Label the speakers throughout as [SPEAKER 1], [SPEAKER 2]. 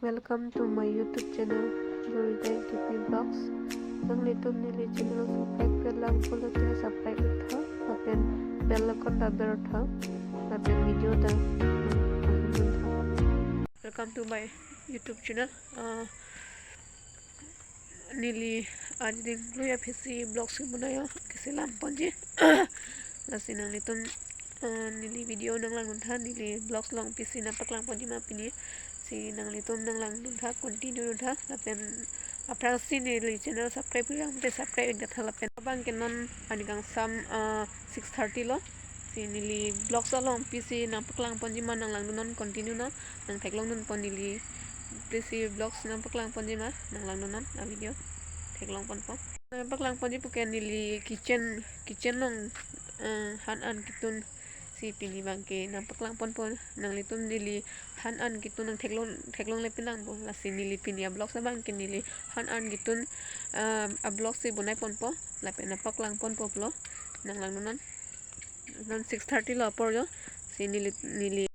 [SPEAKER 1] Welcome to my YouTube channel, Dorita TP Vlogs. Nang little nili channel subscribe कर lang follow के subscribe उठा, अपन bell icon दाबर उठा, अपन video दा. Welcome to my YouTube channel. नीली आज दिन लो या फिर सी ब्लॉग्स बनाया किसी लाम पंजे लसी नंगली तुम नीली वीडियो नंगलांग उठा नीली ब्लॉग्स लॉन्ग पीसी नपक लांग पंजे मा पिनी सी नंगली तुम नंगलांग उठा कंटिन्यू उठा लापेन अपना सी नीली चैनल सब्सक्राइब कर लांग सब्सक्राइब एक दफा लापेन abang kenon anigang sam 6:30 lo si nili blogs long PC नपक लांग पंजे मा नंगलांग non कंटिन्यू ना नंग थेगलोंग नन पन नीली pisi vlogs na paklang ponji ma nang lang non a video theklong pon po na paklang ponji puken nili kitchen long han an kitun si pini bangke na paklang pon nang litum nili han an kitun nang theklong le pinang bo la si nili pinia vlogs na bangke nili han an kitun a vlog si bonai pon po la pe na paklang pon po lo nang lang non 6:30 lo por yo si nili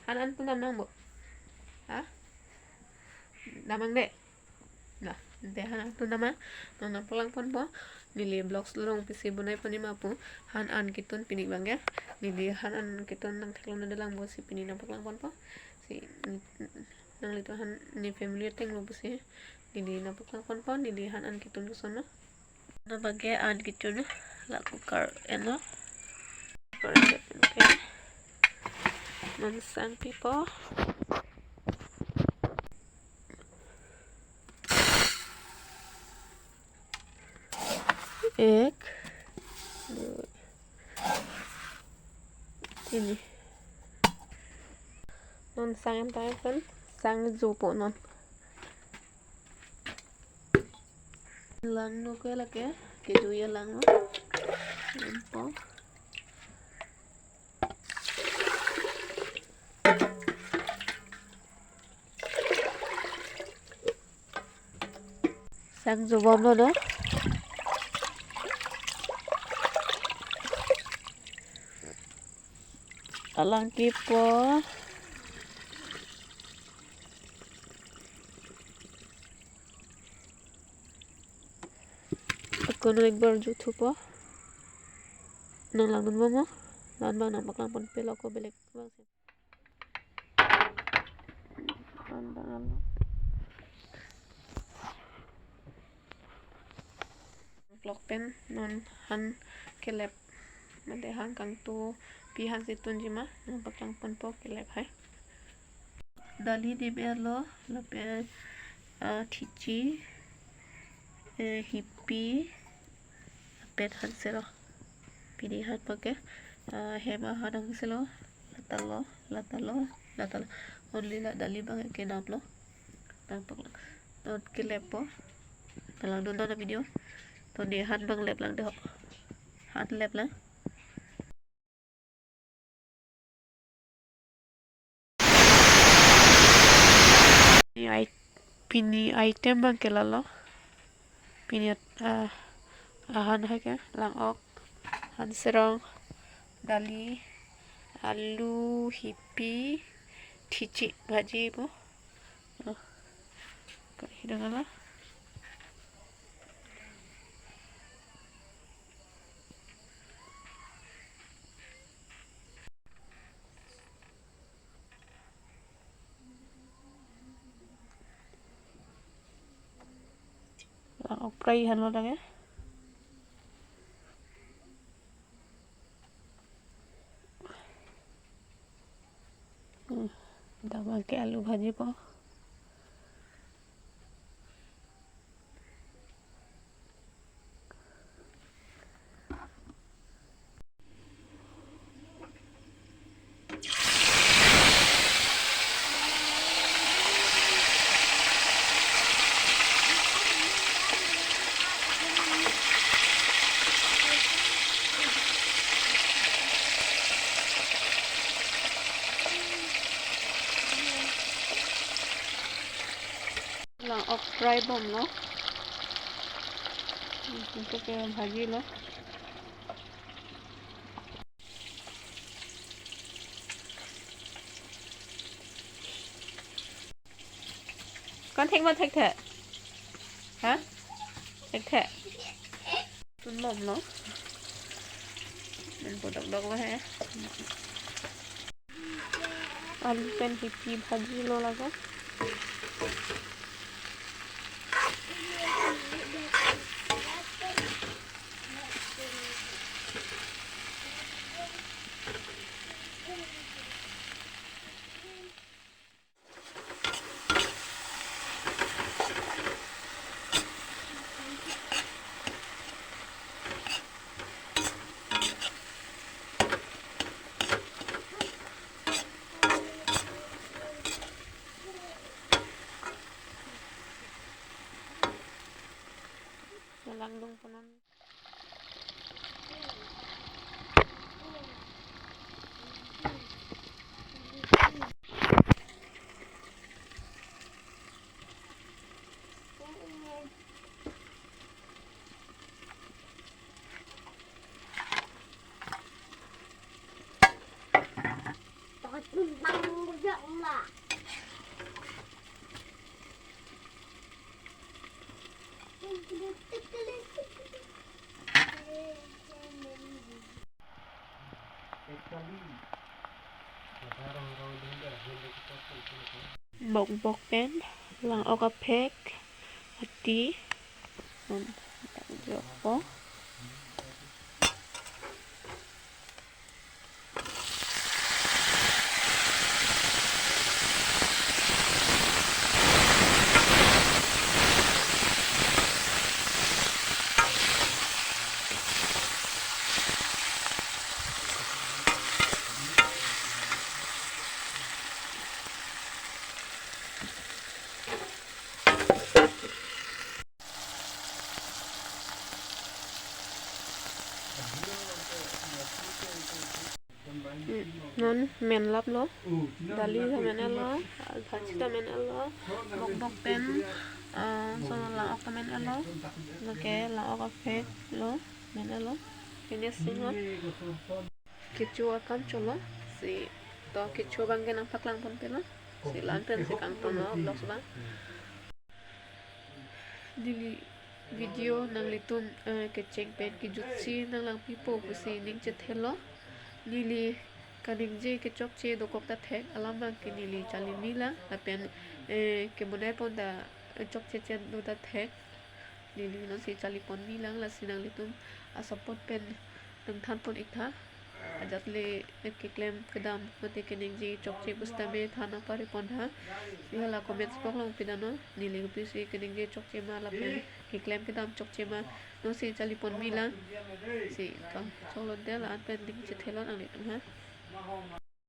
[SPEAKER 1] han an pun nang bo ha damang deh nah dehan tu nama nona pulang pon po nili blogs lorong pisi bunai pani mapu han an kitun pini bangga nili han an kitun nang thaklong na dalang bo si pini na pulang pon po si nang lito han ni family teng lo pisi nili na pulang pon po nili han an kitun kusono na bangga an kitun la kukar eno okay mansang people एक ini non sang tayo kan sang jupo non lang no ke lake ke juya lang no po sang jubom no no alang kipo aku naik barju tu po nang langun mama lan bang nampak lampon pelo ko belek bang sih pandang vlog pen non han kelep made han kang tu pihan situn jima nampak lampon po kelep hai dali di belo lape thichi hippie pet han selo pidi hat pake hema hadang selo latalo only la dali bang ke naplo nampak not kelep po talang don na video to di han bang lep lang de han lep lang pini item bang kelalo pini han hai ke lang ok han serong dali alu hippie thichi bhaji po hidang ala oprai han lo lage dama ke alu bhaji po lang of fry bom lo untuk ke bhaji lo con thích mà thích thẻ hả thích thẻ tuần mỏng nó mình bộ độc vào hả आलू पेन की भाजी लो लगा langdong panon bọc bọc pen lang oka pek hati joko non men lap lo dali sa men elo bhaji ta men elo bok bok pen so la ok men elo loke la ok pek lo men elo kini singo kichu akan cholo si to kichu bangke nang paklang pon pelo si lan pen si kang tono blog ba dili video nang litum ke cheng pen ki jutsi nang lang pipo pusi ning chethelo nili kaning je ke chok che do kok ta thek alama ke nili chali nila apen ke monai pon da chok che chen do ta thek nili no si chali pon nilang la sinang litum a support pen nang than pon ikha ajat le ke claim kedam mate ke ning je chok che busta me thana pare pon ha hala comments pok long pidano nili pi si ke ning je chok che ma la pen ke claim kedam chok che ma no si chali pon milang si ka solo de la pen ding che thelon ang litum ha